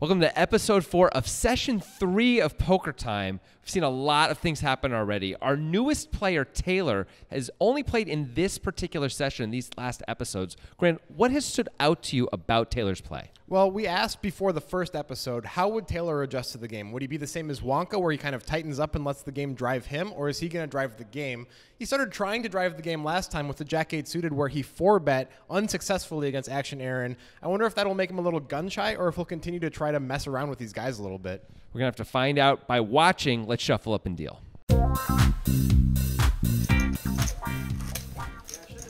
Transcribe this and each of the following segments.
Welcome to episode 4 of session 3 of Poker Time. We've seen a lot of things happen already. Our newest player, Taylor, has only played in this particular session, these last episodes. Grant, what has stood out to you about Taylor's play? Well, we asked before the first episode, how would Taylor adjust to the game? Would he be the same as Wonka, where he kind of tightens up and lets the game drive him, or is he going to drive the game? He started trying to drive the game last time with the Jack-8 suited, where he 4-bet unsuccessfully against Action Aaron. I wonder if that'll make him a little gun-shy, or if he'll continue to try to mess around with these guys a little bit. We're going to have to find out by watching. Let's shuffle up and deal.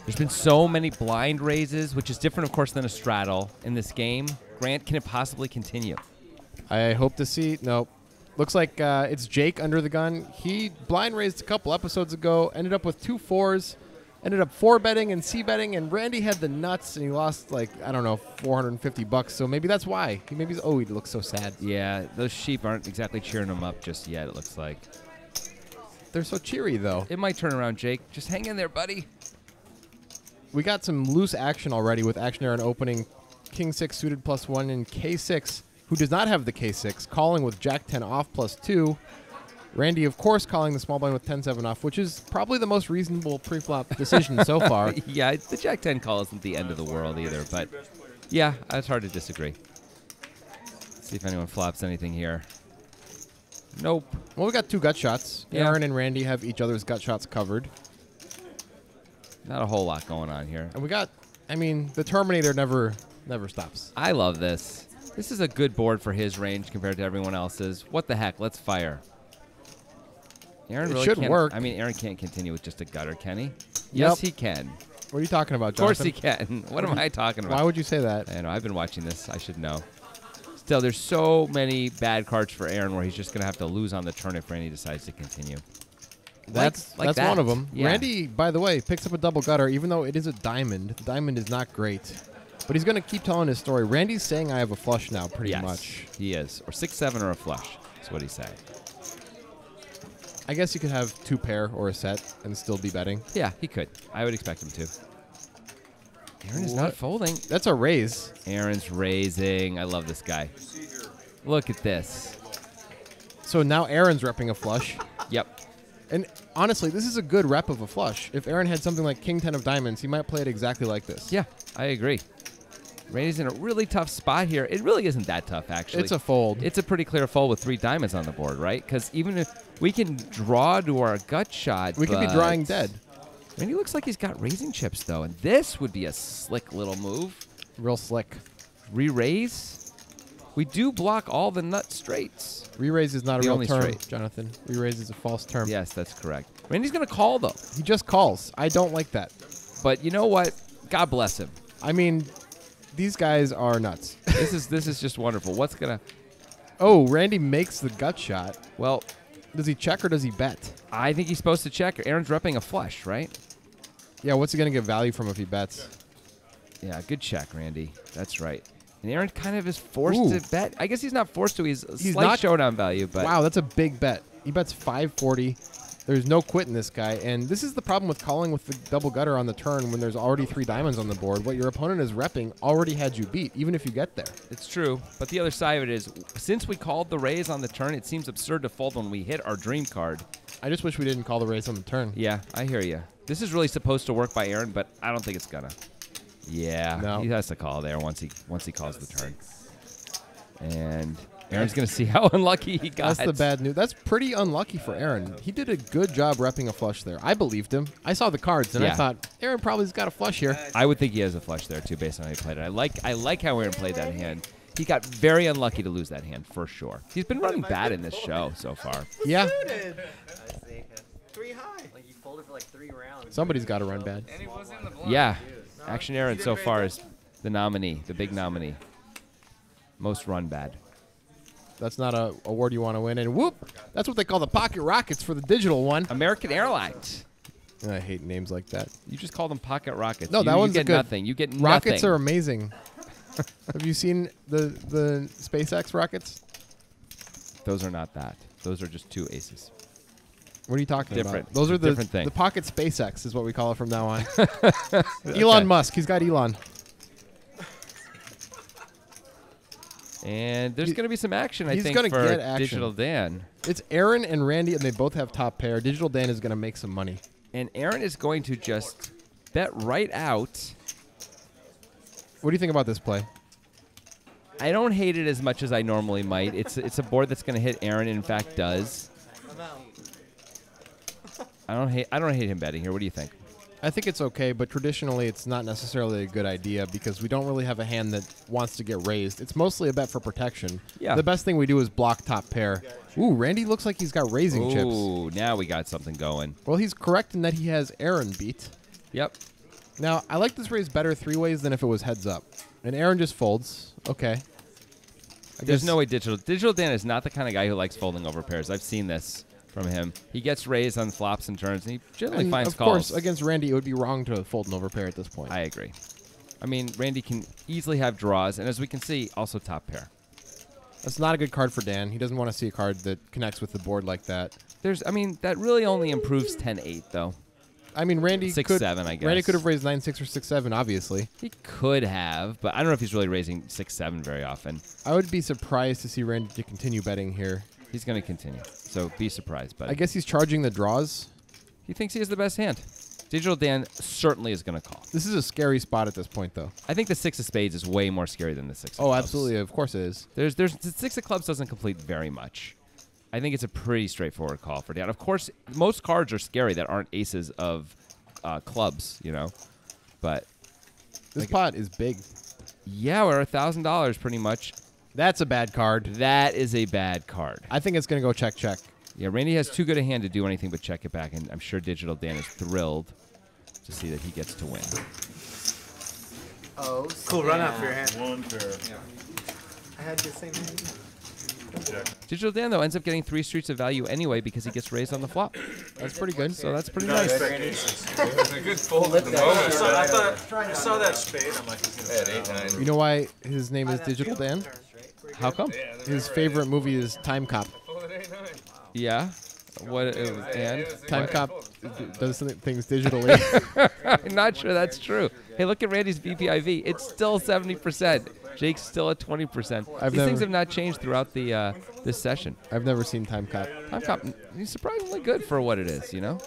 There's been so many blind raises, which is different, of course, than a straddle in this game. Grant, can it possibly continue? I hope to see. No. Looks like it's Jake under the gun. He blind raised a couple episodes ago, ended up with 2 4s, ended up 4-betting and C-betting, and Randy had the nuts, and he lost, like, I don't know, $450. So maybe that's why. He looks so sad. Yeah, those sheep aren't exactly cheering him up just yet, it looks like. They're so cheery, though. It might turn around, Jake. Just hang in there, buddy. We got some loose action already with Action Aaron opening King-6 suited +1 and K6, who does not have the K6, calling with Jack-10 off +2. Randy, of course, calling the small blind with 10-7 off, which is probably the most reasonable pre-flop decision so far. Yeah, the Jack-10 call isn't the end of the world either, but yeah, it's hard to disagree. Let's see if anyone flops anything here. Nope. Well, we got 2 gut shots. Yeah. Aaron and Randy have each other's gut shots covered. Not a whole lot going on here. And we got, I mean, the Terminator never stops. I love this. This is a good board for his range compared to everyone else's. What the heck? Let's fire. Aaron It really should can't, work. I mean, Aaron can't continue with just a gutter, can he? Yes, he can. What are you talking about, Of course Jonathan? he can. What am I talking about? Why would you say that? I know. I've been watching this. I should know. Still, there's so many bad cards for Aaron where he's just going to have to lose on the turn if Randy decides to continue. That's Like one of them. Yeah. Randy, by the way, picks up a double gutter, even though it is a diamond. The diamond is not great. But he's going to keep telling his story. Randy's saying I have a flush now, pretty much. He is. Or 6-7 or a flush. That's what he's saying. I guess you could have 2 pair or a set and still be betting. Yeah, he could. I would expect him to. Aaron is not folding. That's a raise. Aaron's raising. I love this guy. Look at this. So now Aaron's repping a flush. Yep. And honestly, this is a good rep of a flush. If Aaron had something like King-10 of diamonds, he might play it exactly like this. Yeah, I agree. Randy's in a really tough spot here. It really isn't that tough, actually. It's a fold. It's a pretty clear fold with 3 diamonds on the board, right? Because even if we can draw to our gut shot, We could be drawing dead. Randy looks like he's got raising chips, though, and this would be a slick little move. Real slick. Re-raise. We do block all the nut straights. Re-raise is not a The real only term, straight. Jonathan. Re-raise is a false term. Yes, that's correct. Randy's going to call, though. He just calls. I don't like that. But you know what? God bless him. I mean, these guys are nuts. This is just wonderful. What's going to... Oh, Randy makes the gut shot. Well, does he check or does he bet? I think he's supposed to check. Aaron's repping a flush, right? Yeah, what's he going to get value from if he bets? Yeah, good check, Randy. That's right. And Aaron kind of is forced to bet. I guess he's not forced to. He's slight not showdown value, but wow, that's a big bet. He bets 540. There's no quitting this guy, and this is the problem with calling with the double gutter on the turn when there's already 3 diamonds on the board. What your opponent is repping already had you beat, even if you get there. it's true. But the other side of it is, since we called the raise on the turn, it seems absurd to fold when we hit our dream card. I just wish we didn't call the raise on the turn. Yeah, I hear you. This is really supposed to work by Aaron, but I don't think it's gonna. Yeah, No. he has to call there once he calls the turn. And Aaron's going to see how unlucky he got. That's the bad news. That's pretty unlucky for Aaron. He did a good job repping a flush there. I believed him. I saw the cards, and I Yeah. thought, Aaron probably's got a flush here. I would think he has a flush there, too, based on how he played it. I like how Aaron played that hand. He got very unlucky to lose that hand, for sure. He's been running bad in this show so far. Yeah, 3 high. Like you folded for like 3 rounds. somebody's got to run bad. And he was in the blind. Yeah, Action Aaron so far is the nominee, the big nominee. Most run bad. That's not a award you want to win. And whoop, that's what they call the pocket rockets for the digital one. American Airlines. I hate names like that. You just call them pocket rockets. No, that you one's get good. nothing. You get nothing. Rockets are amazing. Have you seen the SpaceX rockets? Those are not that. Those are just 2 aces. What are you talking Different. about? Those are the Different thing. the pocket SpaceX is what we call it from now on. Elon Musk. He's got Elon. And there's going to be some action, I he's think, gonna for get action. Digital Dan. It's Aaron and Randy, and they both have top pair. Digital Dan is going to make some money. And Aaron is going to just bet right out. What do you think about this play? I don't hate it as much as I normally might. It's a board that's going to hit Aaron, and in fact does. I don't hate him betting here. What do you think? I think it's okay, but traditionally it's not necessarily a good idea because we don't really have a hand that wants to get raised. It's mostly a bet for protection. Yeah. The best thing we do is block top pair. Ooh, Randy looks like he's got raising chips. Ooh, now we got something going. Well, he's correct in that he has Aaron beat. Yep. Now, I like this raise better three ways than if it was heads up. And Aaron just folds. Okay. There's no way Digital Dan is not the kind of guy who likes folding over pairs. I've seen this from him. He gets raised on flops and turns, and he generally finds of calls. course, against Randy, it would be wrong to fold an overpair at this point. I agree. I mean, Randy can easily have draws, and as we can see, also top pair. That's not a good card for Dan. He doesn't want to see a card that connects with the board like that. That really only improves 10-8, though. I mean, Randy 6-7, I guess. Randy could have raised 9-6 or 6-7, obviously. He could have, but I don't know if he's really raising 6-7 very often. I would be surprised to see Randy to continue betting here. He's going to continue, so be surprised. But I guess he's charging the draws. He thinks he has the best hand. Digital Dan certainly is going to call. This is a scary spot at this point, though. I think the 6 of spades is way more scary than the 6 of clubs. Oh, absolutely. Of course it is. The 6 of clubs doesn't complete very much. I think it's a pretty straightforward call for Dan. Of course, most cards are scary that aren't aces of clubs, you know. But this pot is big. Yeah, we're $1,000 pretty much. That's a bad card. That is a bad card. I think it's going to go check, check. Yeah, Randy has too good a hand to do anything but check it back, and I'm sure Digital Dan is thrilled to see that he gets to win. Oh, Cool run out for your hand. One pair. Yeah. I had the same hand. Digital Dan, though, ends up getting 3 streets of value anyway because he gets raised on the flop. That's pretty good. So that's pretty nice. It was a good fold at the moment. I saw that spade. I'm like, he's gonna At 8-9. You know why his name is Digital Dan? How come? His favorite movie is Time Cop. Yeah. What? And Time Cop does things digitally. I'm not sure that's true. Hey, look at Randy's VPIV. It's still 70%. Jake's still at 20%. These things have not changed throughout the this session. I've never seen Time Cop. Time Cop, he's surprisingly good for what it is, you know?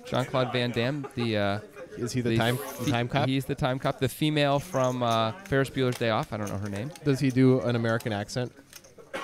Jean-Claude Van Damme, Is he the time cop? He's the time cop. The female from Ferris Bueller's Day Off. I don't know her name. Does he do an American accent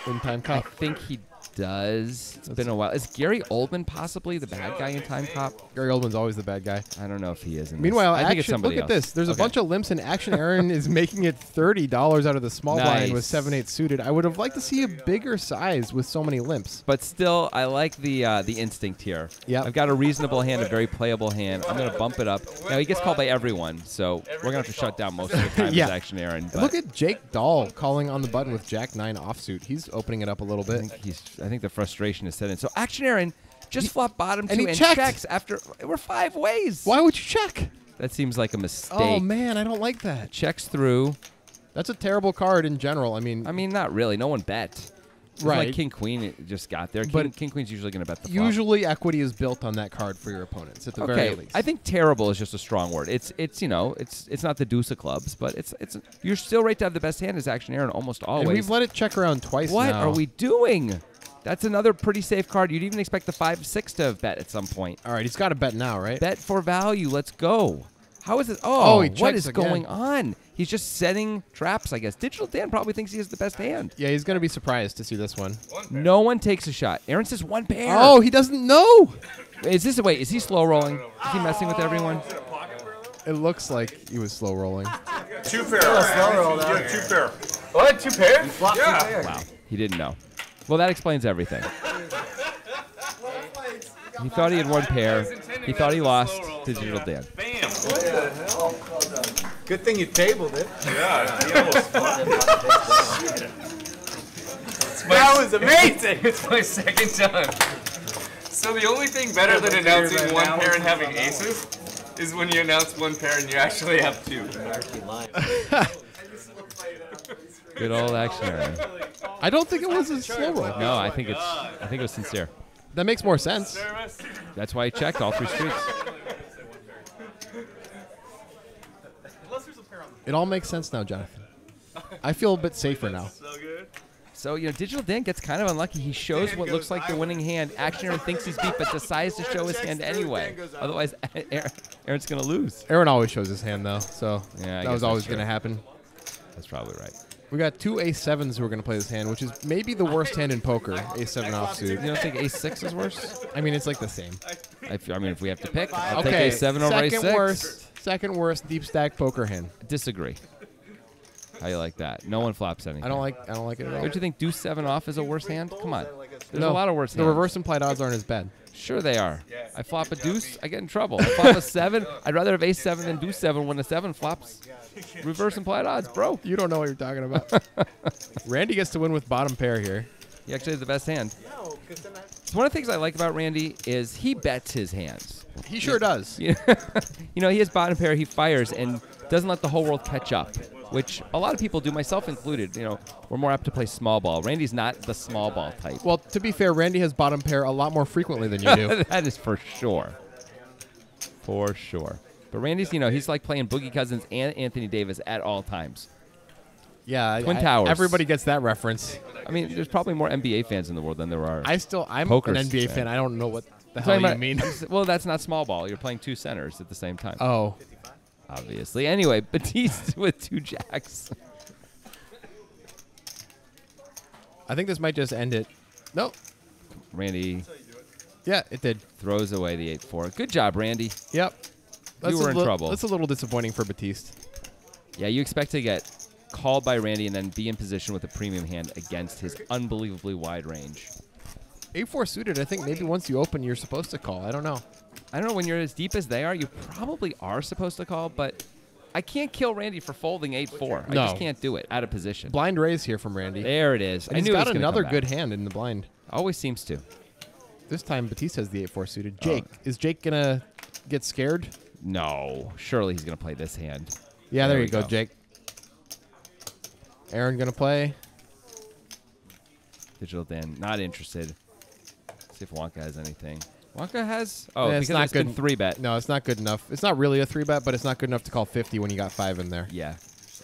in Time I Cop? think he does. It's been a while. Is Gary Oldman possibly the bad guy in Time Cop? Gary Oldman's always the bad guy. I don't know if he is. Meanwhile, I think it's Action, somebody look at else. this. There's a Okay. bunch of limps in Action. Aaron is making it $30 out of the small blind with Nice. 7-8 suited. I would have liked to see a bigger size with so many limps. But still, I like the instinct here. Yep. I've got a reasonable hand, a very playable hand. I'm going to bump it up. Now, he gets called by everyone, so we're going to have to shut down most of the time Yeah. with Action Aaron. But Look at Jake Dahl calling on the button with Jack-9 offsuit. He's opening it up a little bit. I think the frustration is set in. So Action Aaron just flopped bottom and two he and checked. checks after we're 5 ways. Why would you check? That seems like a mistake. Oh, man, I don't like that. Checks through. That's a terrible card in general. I mean, Not really. No one bet. It's Right. Like King Queen just got there. But King Queen's usually going to bet the flop. usually equity is built on that card for your opponents at the very Okay, least. I think terrible is just a strong word. It's not the deuce of clubs, but it's you're still right to have the best hand as Action Aaron almost always. And we've let it check around twice What now. are we doing? That's another pretty safe card. You'd even expect the 5-6 to have bet at some point. All right, he's got to bet now, right? Bet for value. Let's go. How is it? Oh, he what checks is again. going on? He's just setting traps, I guess. Digital Dan probably thinks he has the best hand. Yeah, he's going to be surprised to see this one. No one takes a shot. Aaron says 1 pair. Oh, he doesn't know. Is he slow rolling? Is he messing with everyone? It looks like he was slow rolling. 2 pair. slow roll, though. Yeah, 2 pair. What? 2 pair? Flop Yeah. two pair. Wow. He didn't know. Well, that explains everything. He thought he had 1 pair. He thought he lost to Digital Dan. Bam. Good thing you tabled it. Yeah, he almost That was amazing. It's my second time. So the only thing better than announcing 1 pair and having aces is when you announce 1 pair and you actually have 2. Good old Action Aaron. I don't think it was a slow roll. No, I think it was sincere. That makes more sense. That's why he checked all 3 streets. It all makes sense now, Jonathan. I feel a bit safer now. so good. So, Digital Dan gets kind of unlucky. He shows what looks like the winning hand. Action Aaron thinks he's beat, but decides to show his hand anyway. Otherwise, Aaron's going to lose. Aaron always shows his hand, though, so Yeah, I that was guess always that's going to happen. That's probably right. We got two ace-7s who are going to play this hand, which is maybe the worst hand in poker, ace-7 offsuit. You don't think ace-6 is worse? I mean, it's like the same. If we have to pick, I'll Okay, take ace-7 over ace-6. Second worst deep stack poker hand. Disagree. How you like that? No one flops anything. I don't like it at all. Don't you think deuce 7 off is a worse hand? Come on. There's No, a lot of worse The hands. reverse implied odds aren't as bad. Sure they are. I flop a deuce, I get in trouble. I flop a 7. I'd rather have ace-7 than deuce 7 when a 7 flops. Reverse implied odds, bro. You don't know what you're talking about. Randy gets to win with bottom pair here. He actually has the best hand. So one of the things I like about Randy is he bets his hands. He sure does. He has bottom pair, he fires, and doesn't let the whole world catch up, which a lot of people do, myself included. We're more apt to play small ball. Randy's not the small ball type. Well, to be fair, Randy has bottom pair a lot more frequently than you do. That is for sure. For sure. But Randy's, he's like playing Boogie Cousins and Anthony Davis at all times. Yeah, Twin Towers. Everybody gets that reference. I mean, there's probably more NBA fans in the world than there are. I'm Poker an NBA fan. fan. I don't know what the I'm hell talking you about- mean. Well, that's not small ball. You're playing two centers at the same time. Oh, Obviously. Anyway, Batiste with 2 jacks. I think this might just end it. No. Randy Yeah, it did. throws away the 8-4. Good job, Randy. Yep. You were in trouble. That's a little disappointing for Batiste. Yeah, you expect to get called by Randy and then be in position with a premium hand against his unbelievably wide range. 8-4 suited, I think maybe once you open, you're supposed to call. I don't know. I don't know, when you're as deep as they are, you probably are supposed to call, but I can't kill Randy for folding 8-4. I No. just can't do it out of position. Blind raise here from Randy. There it is. And I he's knew it was got gonna another come good back. hand in the blind. Always seems to. This time, Batiste has the 8-4 suited. Jake. Is Jake going to get scared? No. Surely he's going to play this hand. Yeah, there There you we go, go. Jake. Aaron going to play. Digital Dan, not interested. See if Wonka has anything. Wonka has... Oh, Eh, because it's good 3-bet. No, it's not good enough. It's not really a 3-bet, but it's not good enough to call 50 when you got 5 in there. Yeah.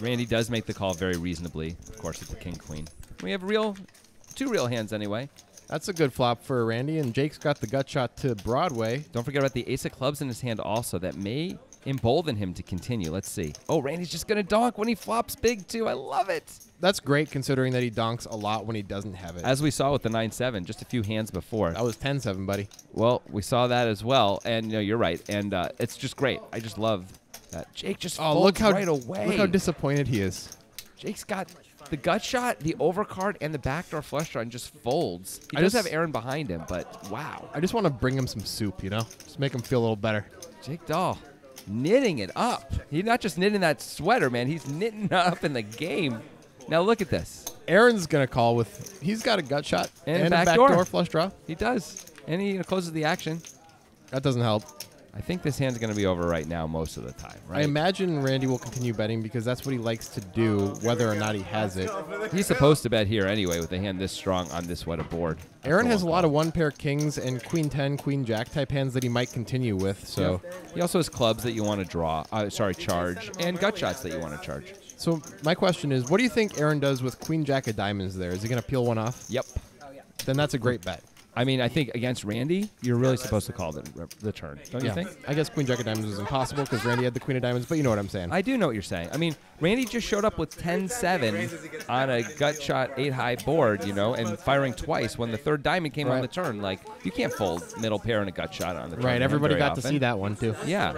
Randy does make the call very reasonably, of course, with the king-queen. We have 2 real hands anyway. That's a good flop for Randy, and Jake's got the gut shot to Broadway. Don't forget about the ace of clubs in his hand also. That may embolden him to continue. Let's see. Oh, Randy's just going to donk when he flops big, too. I love it. That's great considering that he donks a lot when he doesn't have it. As we saw with the 9-7, just a few hands before. That was 10-7, buddy. Well, we saw that as well, and you're right. And it's just great. I just love that. Jake just folds right away. Look how disappointed he is. Jake's got the gut shot, the overcard, and the backdoor flush draw, and just folds. He I does just- have Aaron behind him, but wow. I just want to bring him some soup, Just make him feel a little better. Jake Dahl knitting it up. He's not just knitting that sweater, man. He's knitting it up in the game. Now look at this. Aaron's going to call with... He's got a gut shot And a backdoor. backdoor flush draw. He does. And he closes the action. That doesn't help. I think this hand's going to be over right now most of the time, I right? imagine Randy will continue betting because that's what he likes to do, whether or not he has it. He's supposed to bet here anyway with a hand this strong on this wet a board. Aaron Go has a on, lot call. of one-pair kings and queen 10, queen jack type hands that he might continue with. So, He also has clubs that you want to draw, charge, and gut shots that you want to charge. so my question is, what do you think Aaron does with queen jack of diamonds there? Is he going to peel one off? Yep. Then that's a great bet. I mean, I think against Randy, you're really supposed to call the turn, don't you think? I guess queen jack of diamonds was impossible because Randy had the queen of diamonds, but you know what I'm saying. I do know what you're saying. I mean, Randy just showed up with 10-7 on a gut shot 8-high board, and firing twice when the third diamond came on Right. the turn. Like, you can't fold middle pair and a gut shot on the turn. Right, everybody very got to often. see that one too. Yeah.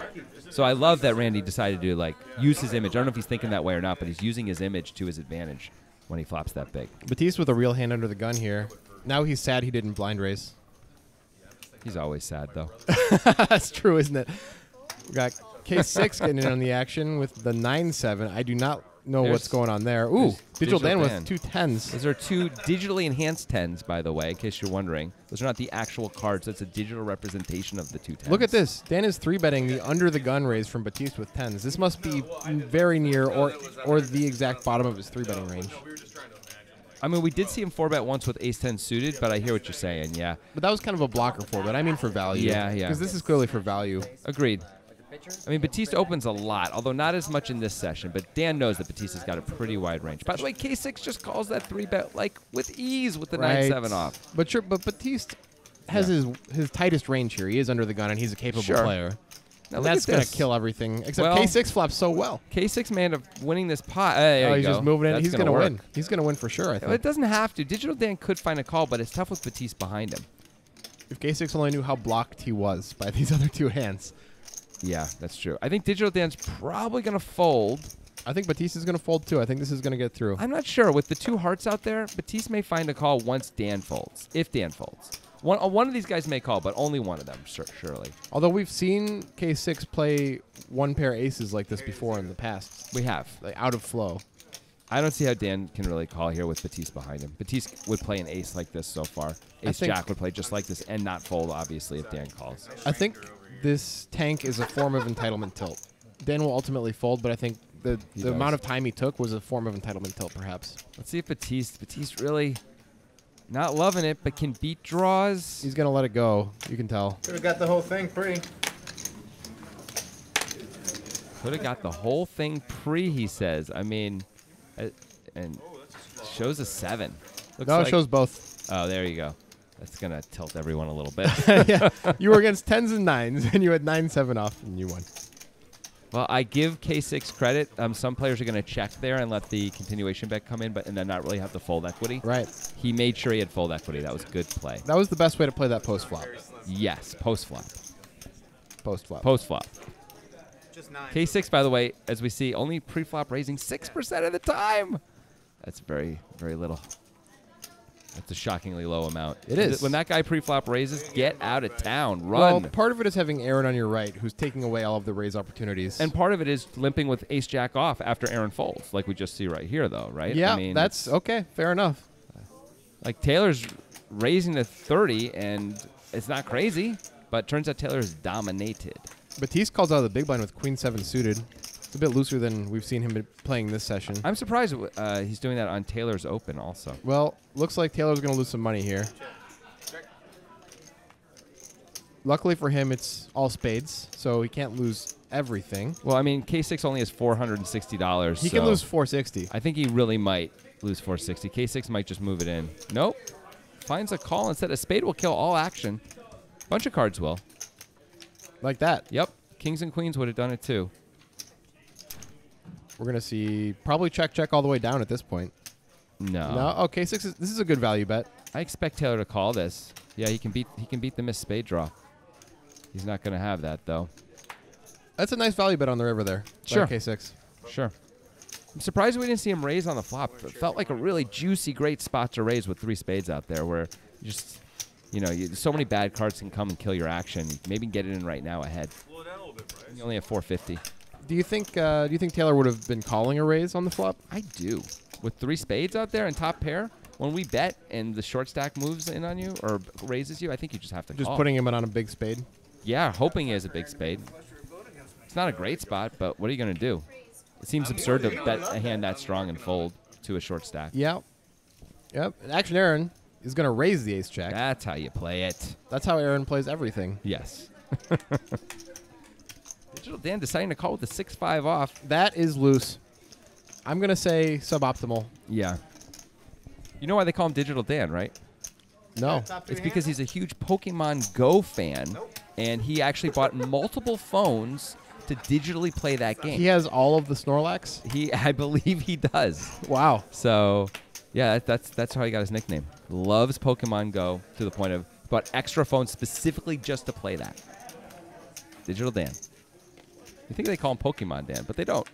So I love that Randy decided to use his image. I don't know if he's thinking that way or not, but he's using his image to his advantage when he flops that big. Batiste with a real hand under the gun here. Now he's sad he didn't blind raise. He's always sad, though. That's true, isn't it? We got K6 getting in on the action with the 9-7. I do not know There's- what's going on there. Ooh, there's Digital Dan Digital with Dan. 2 10s. Those are 2 digitally enhanced 10s, by the way, in case you're wondering. Those are not the actual cards. That's a digital representation of the 2 10s. Look at this. Dan is 3-betting the under the gun raise from Batiste with 10s. This must be very near or the exact bottom of his 3-betting range. I mean, we did see him 4-bet once with ace-10 suited, but I hear what you're saying, yeah. But that was kind of a blocker for, but I mean for value. Yeah, yeah. Because this is clearly for value. Agreed. I mean, Batista opens a lot, although not as much in this session. But Dan knows that Batista's got a pretty wide range. By the way, K6 just calls that 3-bet like with ease with the 9-7 off. But Batiste has his tightest range here. He is under the gun, and he's a capable player. Now And look that's at going this. to kill everything. Except Well, K6 flops so well. K6 man of winning this pot. There you He's go. just moving in. That's He's going to work. win. He's going to win for sure, I Well, think. it doesn't have to. Digital Dan could find a call, but it's tough with Batiste behind him. If K6 only knew how blocked he was by these other two hands. Yeah, that's true. I think Digital Dan's probably going to fold. I think Batiste is going to fold too. I think this is going to get through. I'm not sure. With the two hearts out there, Batiste may find a call once Dan folds, if Dan folds. One of these guys may call, but only one of them, surely. Although we've seen K6 play one pair aces like this before in the past, We have. like out of flow. I don't see how Dan can really call here with Batiste behind him. Batiste would play an ace like this so far. Ace-Jack would play just like this and not fold, obviously, if Dan calls. I think this tank is a form of entitlement tilt. Dan will ultimately fold, but I think the does. amount of time he took was a form of entitlement tilt, perhaps. Let's see if Batiste really not loving it, but can beat draws. He's going to let it go. You can tell. Could have got the whole thing pre. Could have got the whole thing pre, he says. I mean, and shows a 7. Looks No, like, it shows both. Oh, there you go. That's going to tilt everyone a little bit. Yeah, you were against 10s and 9s, and you had 9-7 off, and you won. Well, I give K6 credit. Some players are going to check there and let the continuation bet come in, and then not really have the fold equity. Right. He made sure he had fold equity. That was good play. That was the best way to play that post flop. Yes, post flop. Post flop. Post flop. Just 9. K6, by the way, as we see, only pre-flop raising 6% of the time. That's very, very little. That's a shockingly low amount. It is. When that guy pre-flop raises, get out of town. Well, Run. part of it is having Aaron on your right, who's taking away all of the raise opportunities. And part of it is limping with ace-jack off after Aaron folds, like we just see right here, though, right? yeah, I mean, that's okay. Fair enough. like Taylor's raising to 30, and it's not crazy, but turns out Taylor is dominated. Batiste calls out of the big blind with Queen 7 suited. It's a bit looser than we've seen him playing this session. I'm surprised he's doing that on Taylor's Open also. Well, looks like Taylor's going to lose some money here. Luckily for him, it's all spades, so he can't lose everything. Well, I mean, K6 only has $460. He can lose 460. I think he really might lose 460. K6 might just move it in. Nope. Finds a call instead. A spade will kill all action. Bunch of cards will. Like that. Yep. Kings and queens would have done it too. We're going to see probably check all the way down at this point. No. No? Oh, K6 this is a good value bet. I expect Taylor to call this. Yeah, he can beat the missed spade draw. He's not going to have that though. That's a nice value bet on the river there. Sure. K6. Sure. I'm surprised we didn't see him raise on the flop. It felt like a really juicy, great spot to raise with 3 spades out there where you just, so many bad cards can come and kill your action. Maybe get it in right now ahead. You only have 450. Do you think Taylor would have been calling a raise on the flop? I do. With 3 spades out there and top pair, when we bet and the short stack moves in on you or raises you, I think you just have to Just call. putting him in on a big spade? Yeah, hoping he has a big spade. It's not a great spot, but what are you going to do? It seems absurd to bet a hand that strong and fold to a short stack. Yeah. Yep. Action Aaron is going to raise the ace jack. That's how you play it. That's how Aaron plays everything. Yes. Digital Dan deciding to call with the 6-5 off. That is loose. I'm going to say suboptimal. Yeah. You know why they call him Digital Dan, right? No. It's because he's a huge Pokemon Go fan, and he actually bought multiple phones to digitally play that game. He has all of the Snorlax? I believe he does. Wow. So, yeah, that's how he got his nickname. Loves Pokemon Go to the point of bought extra phones specifically just to play that. Digital Dan. You think they call him Pokemon Dan, but they don't.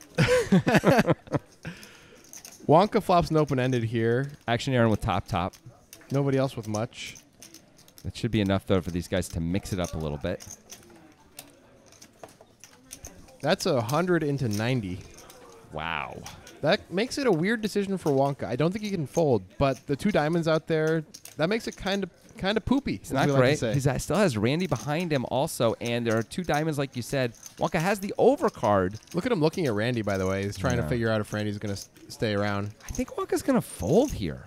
Wonka flops an open-ended here. Action Aaron with top. Nobody else with much. That should be enough, though, for these guys to mix it up a little bit. That's 100 into 90. Wow. That makes it a weird decision for Wonka. I don't think he can fold, but the 2 diamonds out there, that makes it kind of poopy. It's not great. He still has Randy behind him also, and there are 2 diamonds, like you said. Wonka has the overcard. Look at him looking at Randy, by the way. He's trying to Yeah. figure out if Randy's going to stay around. I think Wonka's going to fold here.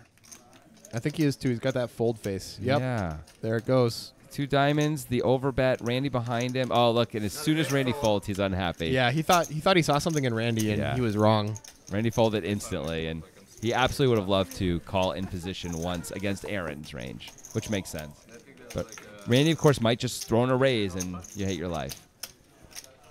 I think he is, too. He's got that fold face. Yep. Yeah. There it goes. 2 diamonds, the overbet, Randy behind him. Oh, look, and as soon as Randy folds, he's unhappy. Yeah, he thought he saw something in Randy, and Yeah. he was wrong. Randy folded instantly, and he absolutely would have loved to call in position once against Aaron's range, which makes sense. But Randy, of course, might just throw in a raise, and you hate your life.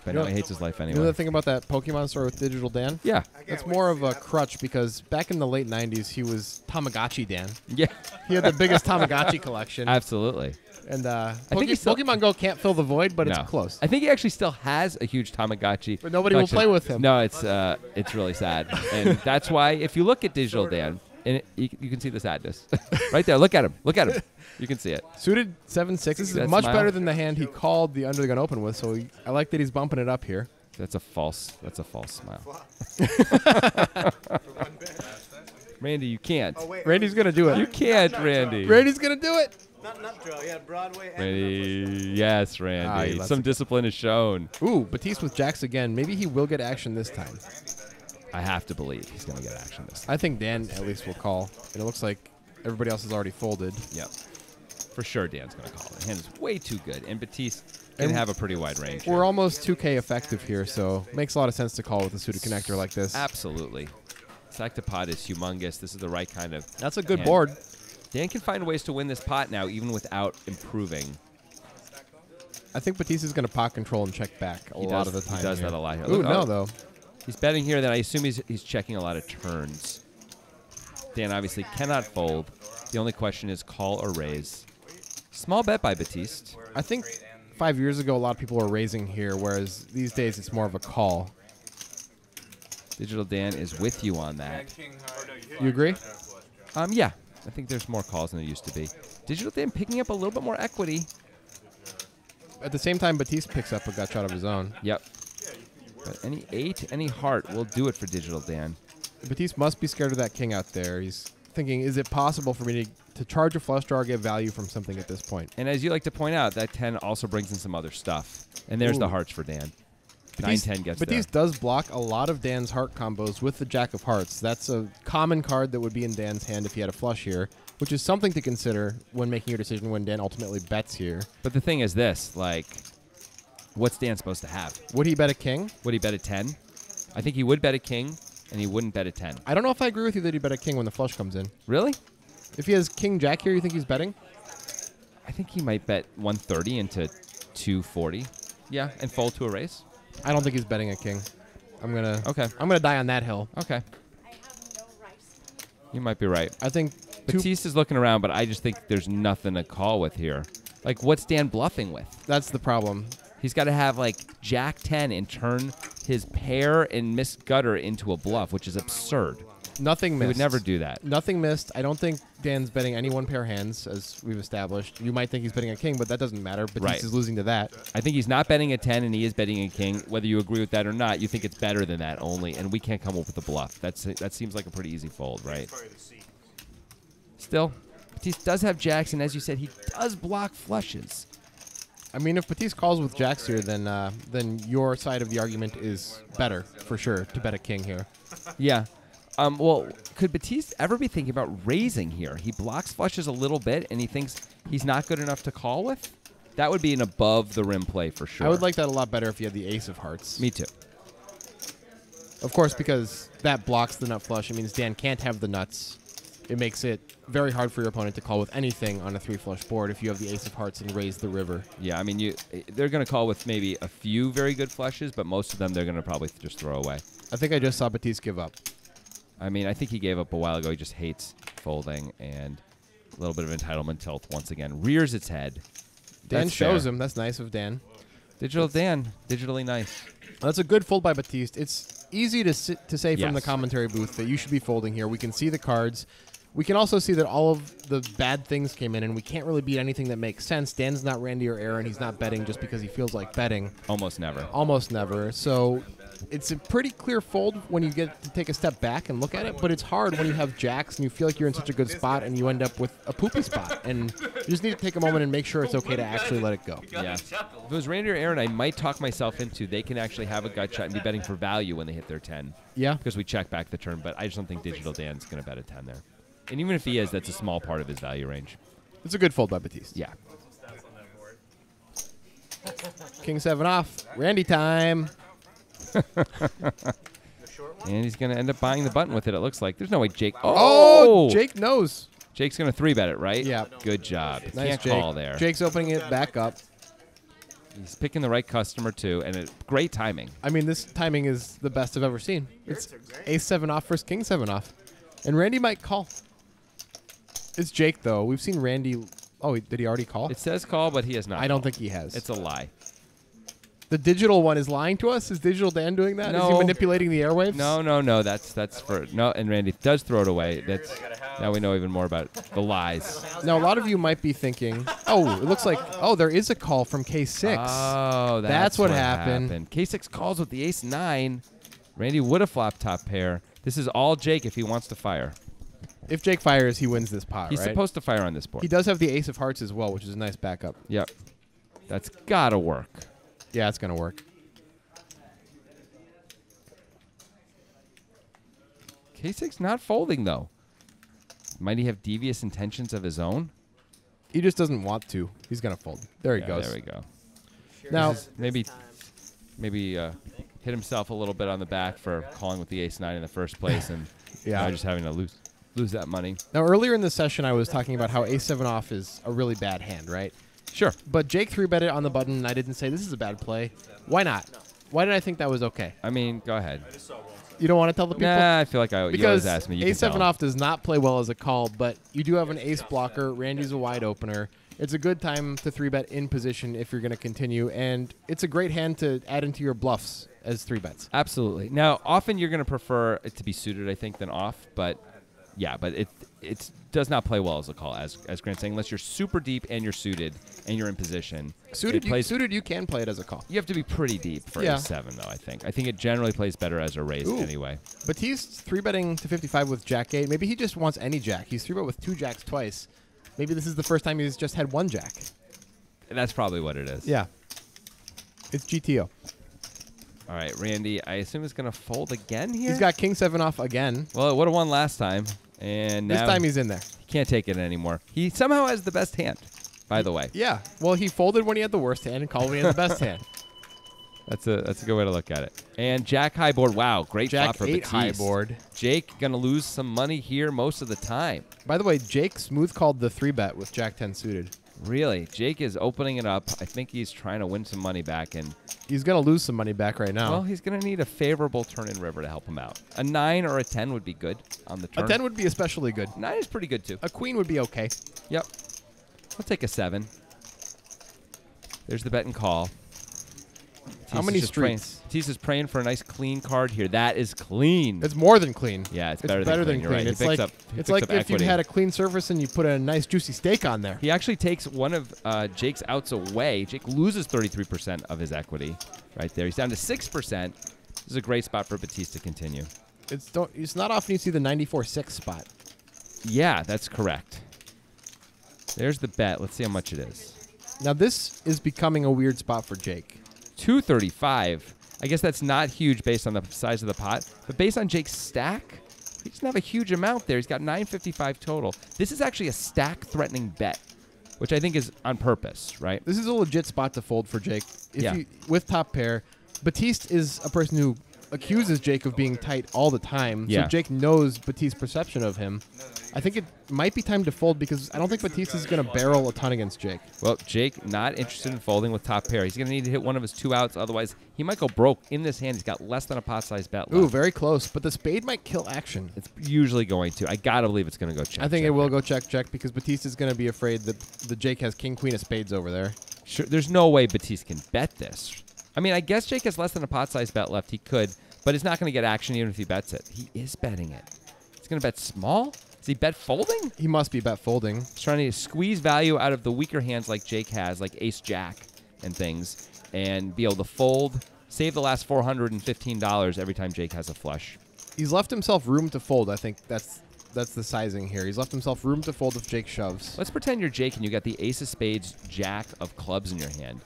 But now he hates his life You know anyway. the thing about that Pokemon store with Digital Dan? Yeah. That's more of a crutch because back in the late 90s, he was Tamagotchi Dan. Yeah. He had the biggest Tamagotchi collection. Absolutely. And think he still- Pokemon Go can't fill the void, but No. it's close. I think he actually still has a huge Tamagotchi. But nobody will collection. play with him. No, it's really sad. And that's why if you look at Digital Dan, and you can see the sadness. Right there. Look at him. Look at him. You can see it. Suited 7-6. This is That much smile. better than the hand he called the under the gun open with, so I like that he's bumping it up here. That's a false smile. Randy, you can't. Oh, wait. Randy's going to do You it. can't, Randy. Randy's going to do it. Not nut draw. Yeah, Broadway and Randy, yes, Ah, Randy. he lets Some it- discipline is shown. Ooh, Batiste with jacks again. Maybe he will get action this time. I have to believe he's going to get action this time. I think Dan at least will call. And it looks like everybody else has already folded. Yep. For sure, Dan's going to call. The hand is way too good, and Batiste can And have a pretty wide range. We're almost 2K effective here, so makes a lot of sense to call with a suited connector like this. Absolutely. Sectopod is humongous. This is the right kind of. That's a good hand. board. Dan can find ways to win this pot now, even without improving. I think Batiste is going to pot control and check back a lot of the time. He does here. that a lot here. Ooh, Look, no, oh, though. He's betting here. Then I assume he's checking a lot of turns. Dan obviously cannot fold. The only question is call or raise. Small bet by Batiste. I think 5 years ago, a lot of people were raising here, whereas these days it's more of a call. Digital Dan is with you on that. You agree? Yeah. I think there's more calls than there used to be. Digital Dan picking up a little bit more equity. At the same time, Batiste picks up a gut shot of his own. Yep. But any 8, any heart will do it for Digital Dan. Batiste must be scared of that king out there. He's thinking, is it possible for me to charge a flush draw or get value from something at this point? And as you like to point out, that 10 also brings in some other stuff. And there's the Ooh. hearts for Dan. Batiste, 9-10 gets Batiste does block a lot of Dan's heart combos with the Jack of Hearts. That's a common card that would be in Dan's hand if he had a flush here, which is something to consider when making your decision when Dan ultimately bets here. there. But the thing is this, like, what's Dan supposed to have? Would he bet a king? Would he bet a 10? I think he would bet a king, and he wouldn't bet a 10. I don't know if I agree with you that he bet a king when the flush comes in. Really? If he has king jack here, you think he's betting? I think he might bet 130 into 240. Yeah, and fold to a raise. I don't think he's betting a king. I'm gonna die on that hill. Okay. You might be right. I think Batiste is looking around, but I just think there's nothing to call with here. Like, what's Dan bluffing with? that's the problem. He's got to have, like, Jack 10 and turn his pair and miss gutter into a bluff, which is absurd. Nothing He missed. would never do that. Nothing missed. I don't think Dan's betting any one pair hands, as we've established. You might think he's betting a king, but that doesn't matter. Batiste Right. is losing to that. I think he's not betting a 10 and he is betting a king. Whether you agree with that or not, you think it's better than that only, and we can't come up with a bluff. That seems like a pretty easy fold, right? Still, Batiste does have jacks, and as you said, he does block flushes. I mean, if Batiste calls with jacks here, then your side of the argument is better, for sure, to bet a king here. Yeah. Well, could Batiste ever be thinking about raising here? He blocks flushes a little bit, and he thinks he's not good enough to call with? That would be an above-the-rim play for sure. I would like that a lot better if you had the ace of hearts. Me too. Of course, because that blocks the nut flush. It means Dan can't have the nuts. It makes it very hard for your opponent to call with anything on a 3-flush board if you have the ace of hearts and raise the river. Yeah, I mean, they're going to call with maybe a few very good flushes, but most of them they're going to probably just throw away. I think I just saw Batiste give up. I mean, I think he gave up a while ago. He just hates folding, and a little bit of entitlement tilt once again. Rears its head. Dan That's shows fair. him. That's nice of Dan. Digital Dan, digitally nice. That's a good fold by Batiste. It's easy to say from the Yes. commentary booth that you should be folding here. We can see the cards. We can also see that all of the bad things came in, and we can't really beat anything that makes sense. Dan's not Randy or Aaron. He's not betting just because he feels like betting. Almost never. Almost never. So it's a pretty clear fold when you get to take a step back and look at it, but it's hard when you have jacks and you feel like you're in such a good spot and you end up with a poopy spot. And you just need to take a moment and make sure it's okay to actually let it go. Yeah. If it was Randy or Aaron, I might talk myself into they can actually have a gut shot and be betting for value when they hit their 10. Yeah. Because we check back the turn, but I just don't think Digital Dan's going to bet a 10 there. And even if he is, that's a small part of his value range. It's a good fold by Batiste. Yeah. King 7 off. Randy time. And he's going to end up buying the button with it, it looks like. There's no way Jake. Oh, Jake knows. Jake's going to 3-bet it, right? Yeah. Good job. Nice, Can't Jake. call there. Jake's opening it back up. He's picking the right customer, too, and great timing. I mean, this timing is the best I've ever seen. It's Ace 7 off versus King 7 off. And Randy might call. It's Jake, though. We've seen Randy. Oh, did he already call? It says call, but he has not. I don't think he has. It's a lie. The digital one is lying to us? Is Digital Dan doing that? Is he No. manipulating the airwaves? No. That's for no. And Randy does throw it away. That's now we know even more about the lies. Now, a lot of you might be thinking, oh, it looks like, there is a call from K6. Oh, That's what happened. K6 calls with the ace 9. Randy would have flopped top pair. This is all Jake if he wants to fire. If Jake fires, he wins this pot, He's right? supposed to fire on this board. He does have the ace of hearts as well, which is a nice backup. Yep. That's gotta work. Yeah, it's going to work. K6 not folding, though. Might he have devious intentions of his own? He just doesn't want to. He's going to fold. There he goes. There we go. Now, Maybe hit himself a little bit on the back for calling with the ace 9 in the first place and Yeah. now just having to lose that money. now, earlier in the session, I was talking about how ace 7 off is a really bad hand, right? Sure. But Jake 3-bet it on the button, and I didn't say this is a bad play. Why not? Why did I think that was okay? I mean, go ahead. You don't want to tell the people? Nah, I feel like you always Because ask me. You ace can 7 tell. off does not play well as a call, but you do have an ace blocker. Randy's a wide opener. It's a good time to 3-bet in position if you're going to continue, and it's a great hand to add into your bluffs as 3-bets. Absolutely. Now, often you're going to prefer it to be suited, I think, than off, but yeah, but it does not play well as a call, as Grant's saying, unless you're super deep and you're suited and you're in position. Suited, It plays- suited, you can play it as a call. You have to be pretty deep for Yeah. ace 7, though, I think. I think it generally plays better as a raise Ooh. anyway. Batiste 3-betting to 55 with Jack 8. Maybe he just wants any Jack. He's 3-bet with 2 Jacks twice. Maybe this is the first time he's just had 1 Jack. That's probably what it is. Yeah. It's GTO. All right, Randy, I assume is going to fold again here? He's got King 7 off again. Well, it would have won last time, and This now time he's in there. he can't take it anymore. He somehow has the best hand, by the way. Yeah. Well, he folded when he had the worst hand and called when he had the best hand. That's a good way to look at it. And Jack high board. Wow, great Jack flop for 8 Batiste. high board. Jake going to lose some money here most of the time. By the way, Jake smooth called the 3-bet with Jack 10 suited. Really, Jake is opening it up. I think he's trying to win some money back, and He's going to lose some money back right now. well, he's going to need a favorable turn in river to help him out. A 9 or a 10 would be good on the turn. A 10 would be especially good. 9 is pretty good too. A queen would be okay. Yep. I'll take a 7. There's the bet and call. How many streets? Batiste is praying for a nice clean card here. That is clean. It's more than clean. Yeah, it's better than clean. You're right. He It's picks like, up- he it's picks like up if you equity. had a clean surface and you put a nice juicy steak on there. He actually takes one of Jake's outs away. Jake loses 33% of his equity right there. He's down to 6%. This is a great spot for Batiste to continue. It's not often you see the 94-6 spot. Yeah, that's correct. There's the bet. Let's see how much it is. Now this is becoming a weird spot for Jake. 235. I guess that's not huge based on the size of the pot, but based on Jake's stack, he doesn't have a huge amount there. He's got 955 total. This is actually a stack-threatening bet, which I think is on purpose, right? This is a legit spot to fold for Jake. Yeah. With top pair, Batiste is a person who accuses Jake of being tight all the time. Yeah. So Jake knows Batiste's perception of him. I think it might be time to fold because I don't think Batiste is going to barrel a ton against Jake. Well, Jake not interested in folding with top pair. He's going to need to hit one of his 2 outs. Otherwise, he might go broke. In this hand, he's got less than a pot-sized bet left. Ooh, very close. But the spade might kill action. It's usually going to. I got to believe it's going to go check. I think check. it will go check because Batiste is going to be afraid that the Jake has king queen of spades over there. Sure, there's no way Batiste can bet this. I mean, I guess Jake has less than a pot-sized bet left. He could, but it's not going to get action even if he bets it. He is betting it. He's going to bet small? Does he bet folding? He must be bet folding. He's trying to squeeze value out of the weaker hands like Jake has, like ace-jack and things, and be able to fold, save the last $415 every time Jake has a flush. He's left himself room to fold. I think that's the sizing here. He's left himself room to fold if Jake shoves. Let's pretend you're Jake and you got the ace of spades, jack of clubs in your hand.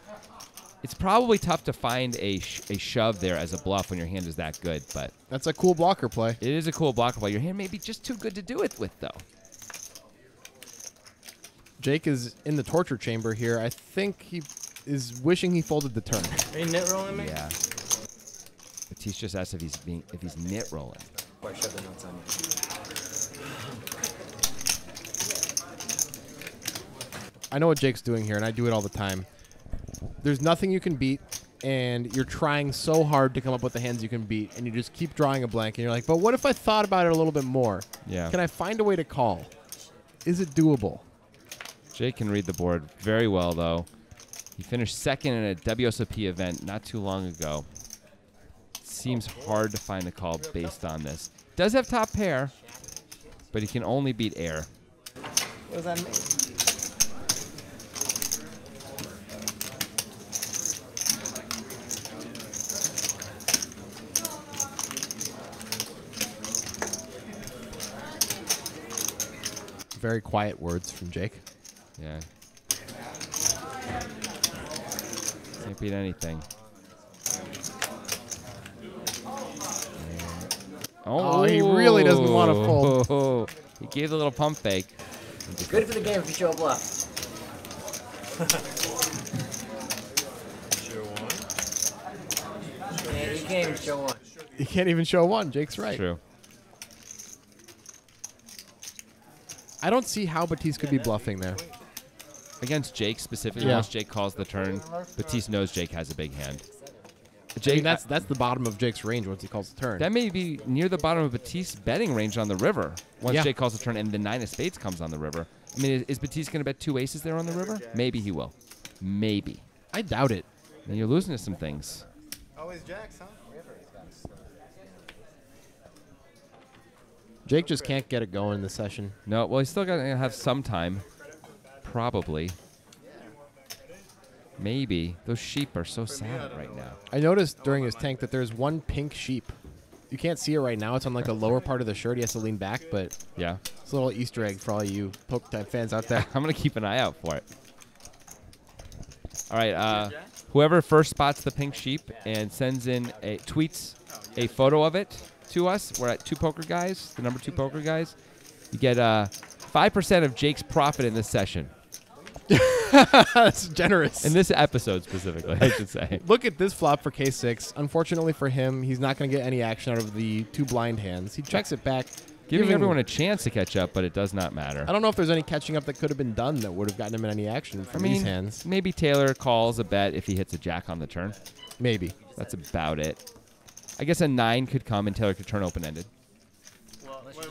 It's probably tough to find a shove there as a bluff when your hand is that good, but That's a cool blocker play. it is a cool blocker. While your hand may be just too good to do it with, though. Jake is in the torture chamber here. I think he is wishing he folded the turn. Are you knit rolling me? Yeah. Batiste just asked if he's knit rolling. Or shove the nuts on you. I know what Jake's doing here, and I do it all the time. There's nothing you can beat, and you're trying so hard to come up with the hands you can beat, and you just keep drawing a blank, and you're like, but what if I thought about it a little bit more? Yeah. Can I find a way to call? Is it doable? Jake can read the board very well, though. He finished second in a WSOP event not too long ago. Seems hard to find a call based on this. Does have top pair, but he can only beat air. What does that mean? Very quiet words from Jake. Yeah. Can't beat anything. Oh, he really doesn't want to fold. He gave the little pump fake. Good for the game if you show a bluff. Yeah, you can't even show one. You can't even show one. Jake's right. True. I don't see how Batiste could be bluffing there. Against Jake specifically, Yeah. once Jake calls the turn, Batiste knows Jake has a big hand. I mean, that's the bottom of Jake's range once he calls the turn. That may be near the bottom of Batiste's betting range on the river. Once Yeah. Jake calls the turn and the 9 of spades comes on the river. I mean, is Batiste going to bet 2 aces there on the river? Maybe he will. Maybe. I doubt it. And you're losing to some things. Always jacks, huh? Jake just can't get it going in this session. No, well, he's still going to have some time. Probably. Maybe. Those sheep are so sad right now. I noticed during his tank that there's one pink sheep. You can't see it right now. It's on like the lower part of the shirt. He has to lean back, but Yeah. it's a little Easter egg for all you Poke Time fans out there. I'm going to keep an eye out for it. All right. Whoever first spots the pink sheep and sends in tweets a photo of it to us. We're at 2 Poker Guys, the number 2 Poker Guys. You get 5% of Jake's profit in this session. That's generous. In this episode specifically, I should say. Look at this flop for K6. Unfortunately for him, he's not going to get any action out of the 2 blind hands. He checks it back. Giving everyone a chance to catch up, but it does not matter. I don't know if there's any catching up that could have been done that would have gotten him any action from these hands. Maybe Taylor calls a bet if he hits a jack on the turn. Maybe. That's about it. I guess a 9 could come and Taylor could turn open-ended.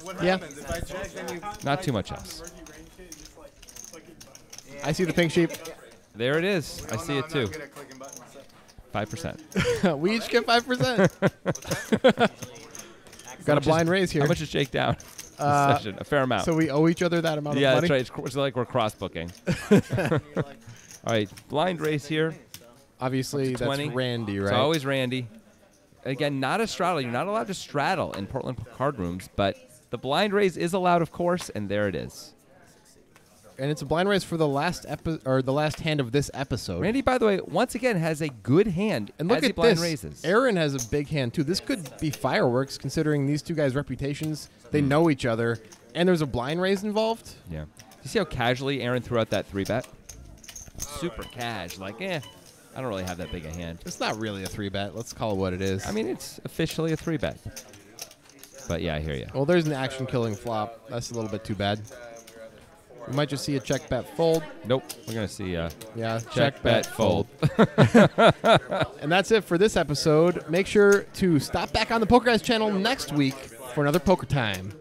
What Yeah. happens? If I check, then you... Not too much else. I see the pink sheep. There it is. I see it too. I'm not good at clicking buttons. 5%. We each get 5%. Got a blind raise here. How much is Jake down? This session? A fair amount. So we owe each other that amount Yeah, of money? that's right. It's like we're cross-booking. All right, blind raise here. Obviously, Up to that's 20. Randy, right? It's always Randy. Again, not a straddle. You're not allowed to straddle in Portland card rooms, but the blind raise is allowed, of course, and there it is. And it's a blind raise for the last the last hand of this episode. Randy, by the way, once again has a good hand And look as he at blind this. raises. Aaron has a big hand too. This could be fireworks, considering these 2 guys' reputations. They know each other, and there's a blind raise involved. Yeah. You see how casually Aaron threw out that 3-bet? Super cash. Like, I don't really have that big a hand. It's not really a 3-bet. Let's call it what it is. I mean, it's officially a 3-bet. But yeah, I hear you. Well, there's an action-killing flop. That's a little bit too bad. We might just see a check, bet, fold. Nope. We're going to see Yeah, check, bet, fold. And that's it for this episode. Make sure to stop back on the Poker Guys channel next week for another Poker Time.